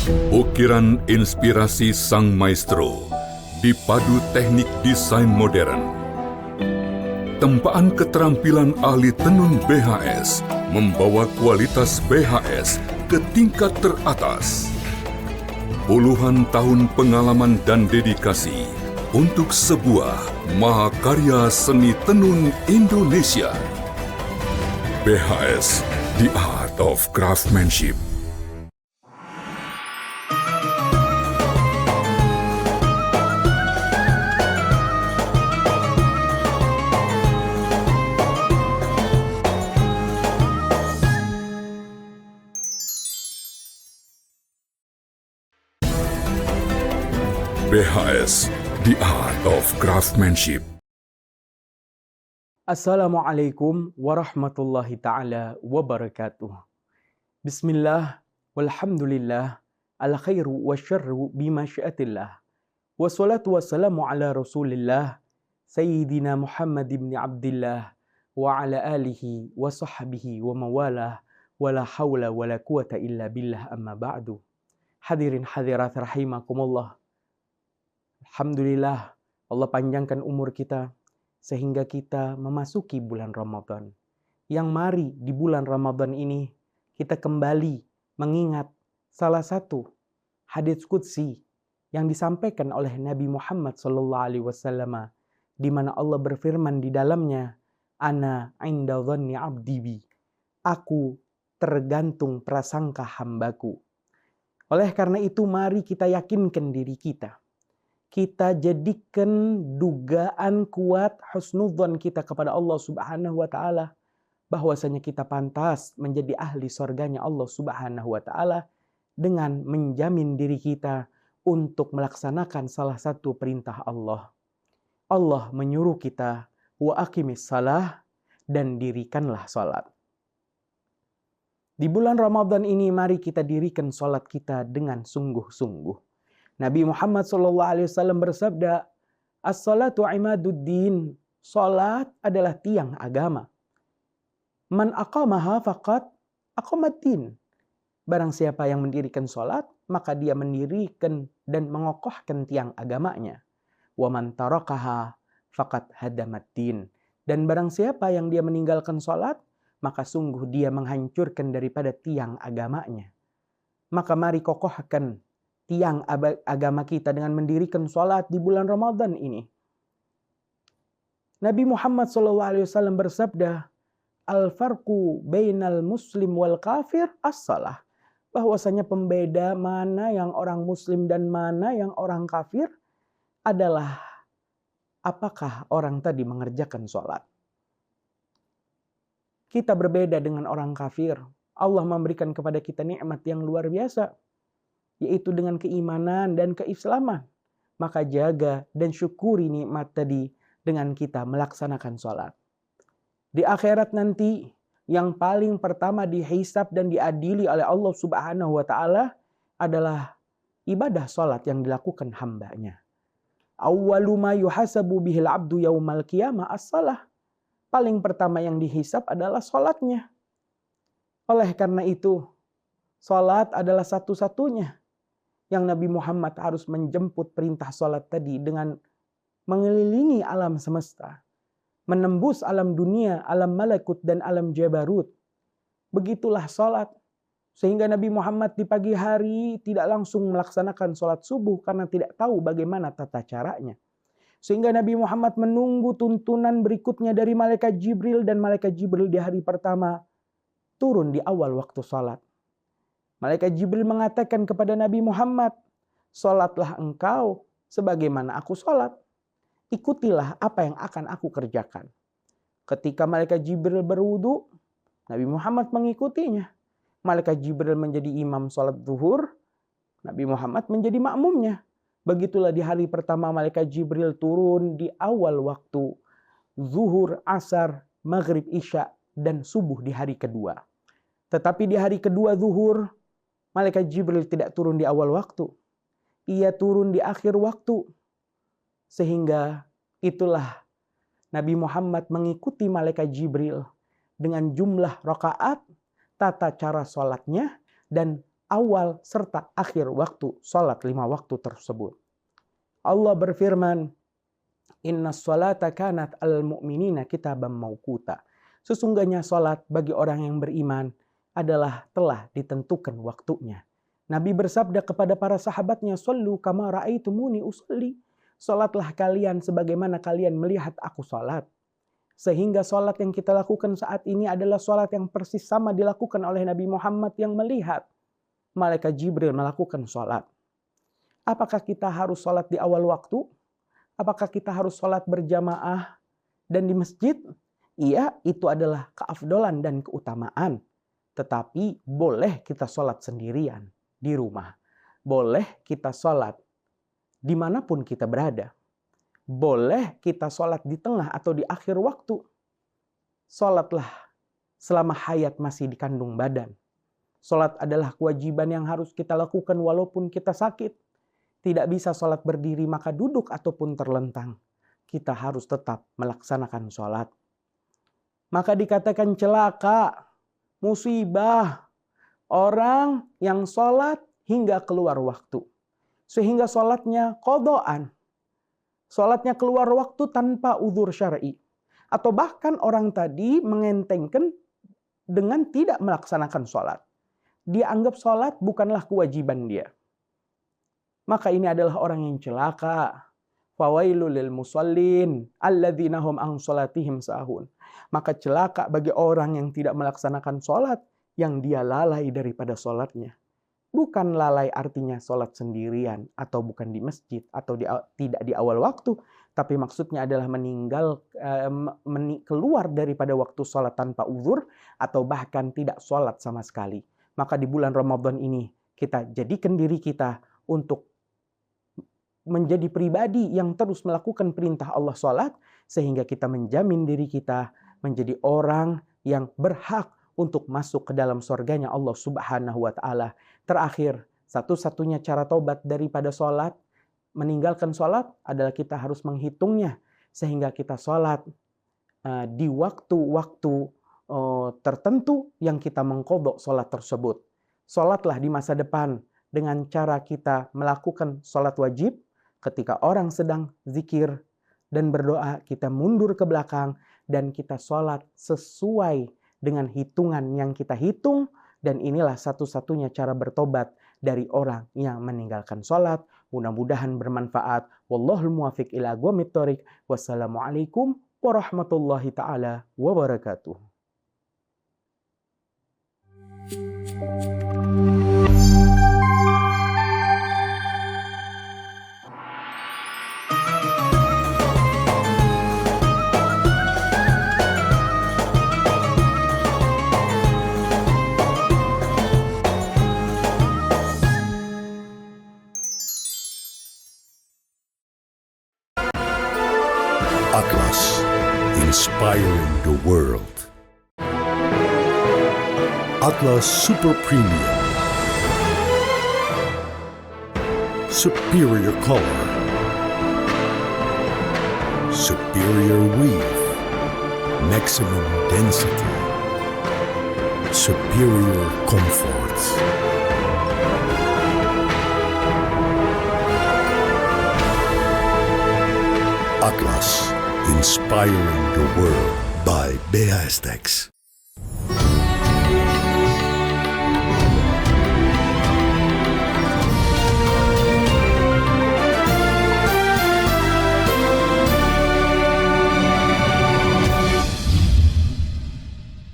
Ukiran inspirasi sang maestro dipadu teknik desain modern. Tempaan keterampilan ahli tenun BHS membawa kualitas BHS ke tingkat teratas. Puluhan tahun pengalaman dan dedikasi untuk sebuah mahakarya seni tenun Indonesia. BHS, The Art of Craftsmanship. BHS, The Art of Craftsmanship. Assalamualaikum warahmatullahi ta'ala wabarakatuh. Bismillah, walhamdulillah, al khairu wa syarru bima syiatillah. Wassalatu wassalamu ala rasulillah, Sayyidina Muhammad ibn Abdillah, wa ala alihi wa sahbihi wa mawalah, wa la hawla wa la quwata illa billah amma ba'du. Hadirin hadirat rahimakumullah. Alhamdulillah, Allah panjangkan umur kita sehingga kita memasuki bulan Ramadan. Yang mari di bulan Ramadan ini kita kembali mengingat salah satu hadits qudsi yang disampaikan oleh Nabi Muhammad SAW, di mana Allah berfirman di dalamnya, Ana inda dhanni abdi bi. Aku tergantung prasangka hambaku. Oleh karena itu mari kita yakinkan diri kita. Kita jadikan dugaan kuat husnudzon kita kepada Allah Subhanahu wa taala bahwasanya kita pantas menjadi ahli surganya Allah Subhanahu wa taala dengan menjamin diri kita untuk melaksanakan salah satu perintah Allah. Allah menyuruh kita wa aqimis salah dan dirikanlah salat. Di bulan Ramadan ini mari kita dirikan salat kita dengan sungguh-sungguh. Nabi Muhammad SAW bersabda, As-salatu imaduddin. Salat adalah tiang agama. Man aqamaha faqad aqamaddin. Barang siapa yang mendirikan salat, maka dia mendirikan dan mengokohkan tiang agamanya. Wa man tarakaha faqad hadamaddin. Dan barang siapa yang dia meninggalkan salat, maka sungguh dia menghancurkan daripada tiang agamanya. Maka mari kokohkan tiang agama kita dengan mendirikan salat di bulan Ramadan ini. Nabi Muhammad SAW bersabda, Al-farqu bainal muslim wal kafir as-salah. Bahwasanya pembeda mana yang orang muslim dan mana yang orang kafir adalah apakah orang tadi mengerjakan salat. Kita berbeda dengan orang kafir. Allah memberikan kepada kita nikmat yang luar biasa, yaitu dengan keimanan dan keislaman. Maka jaga dan syukuri nikmat tadi dengan kita melaksanakan sholat. Di akhirat nanti, yang paling pertama dihisab dan diadili oleh Allah Subhanahu wa taala adalah ibadah sholat yang dilakukan hambanya. Awwalu ma yuhasabu bihil abdu yaumal qiyamah as-salah. Paling pertama yang dihisab adalah sholatnya. Oleh karena itu, sholat adalah satu-satunya yang Nabi Muhammad harus menjemput perintah sholat tadi dengan mengelilingi alam semesta, menembus alam dunia, alam malakut dan alam jabarut. Begitulah sholat. Sehingga Nabi Muhammad di pagi hari tidak langsung melaksanakan sholat subuh karena tidak tahu bagaimana tata caranya. Sehingga Nabi Muhammad menunggu tuntunan berikutnya dari malaikat Jibril, dan malaikat Jibril di hari pertama turun di awal waktu sholat. Malaikat Jibril mengatakan kepada Nabi Muhammad, sholatlah engkau sebagaimana aku sholat. Ikutilah apa yang akan aku kerjakan. Ketika malaikat Jibril berwudu, Nabi Muhammad mengikutinya. Malaikat Jibril menjadi imam sholat zuhur, Nabi Muhammad menjadi makmumnya. Begitulah di hari pertama malaikat Jibril turun di awal waktu zuhur, asar, maghrib, isya, dan subuh di hari kedua. Tetapi di hari kedua zuhur, malaikat Jibril tidak turun di awal waktu. Ia turun di akhir waktu. Sehingga itulah Nabi Muhammad mengikuti malaikat Jibril dengan jumlah rakaat, tata cara sholatnya, dan awal serta akhir waktu salat 5 waktu tersebut. Allah berfirman, Inna sholata kanat al mu'minina kitaban mauquta. Sesungguhnya salat bagi orang yang beriman adalah telah ditentukan waktunya. Nabi bersabda kepada para sahabatnya, Sallu kama ra'aitumuni usalli. Salatlah kalian sebagaimana kalian melihat aku salat. Sehingga salat yang kita lakukan saat ini adalah salat yang persis sama dilakukan oleh Nabi Muhammad yang melihat malaikat Jibril melakukan salat. Apakah kita harus salat di awal waktu? Apakah kita harus salat berjamaah dan di masjid? Iya, itu adalah keafdolan dan keutamaan. Tetapi boleh kita salat sendirian di rumah. Boleh kita salat dimanapun kita berada. Boleh kita salat di tengah atau di akhir waktu. Salatlah selama hayat masih dikandung badan. Salat adalah kewajiban yang harus kita lakukan walaupun kita sakit. Tidak bisa salat berdiri maka duduk ataupun terlentang. Kita harus tetap melaksanakan salat. Maka dikatakan celaka, musibah, orang yang salat hingga keluar waktu. Sehingga salatnya qadaan. Salatnya keluar waktu tanpa uzur syar'i. Atau bahkan orang tadi mengentengkan dengan tidak melaksanakan salat. Dia anggap salat bukanlah kewajiban dia. Maka ini adalah orang yang celaka. Fawailul lil musallin alladzina hum an salatihim sahun. Maka celaka bagi orang yang tidak melaksanakan salat, yang dia lalai daripada salatnya. Bukan lalai artinya salat sendirian atau bukan di masjid atau tidak di awal waktu, tapi maksudnya adalah keluar daripada waktu salat tanpa uzur atau bahkan tidak salat sama sekali. Maka di bulan Ramadan ini kita jadikan diri kita untuk menjadi pribadi yang terus melakukan perintah Allah salat, sehingga kita menjamin diri kita menjadi orang yang berhak untuk masuk ke dalam surganya Allah Subhanahu wa Ta'ala. Terakhir, satu-satunya cara taubat daripada salat, meninggalkan salat adalah kita harus menghitungnya, sehingga kita salat di waktu-waktu tertentu yang kita mengqadha salat tersebut. Salatlah di masa depan dengan cara kita melakukan salat wajib. Ketika orang sedang zikir dan berdoa, kita mundur ke belakang dan kita sholat sesuai dengan hitungan yang kita hitung. Dan inilah satu-satunya cara bertobat dari orang yang meninggalkan sholat. Mudah-mudahan bermanfaat. Wallahul muwafiq ila aqwamit thoriq. Wassalamualaikum warahmatullahi ta'ala wabarakatuh. Atlas, inspiring the world. Atlas Super Premium. Superior color. Superior weave. Maximum density. Superior comfort. Atlas, inspiring the world by BASTEX.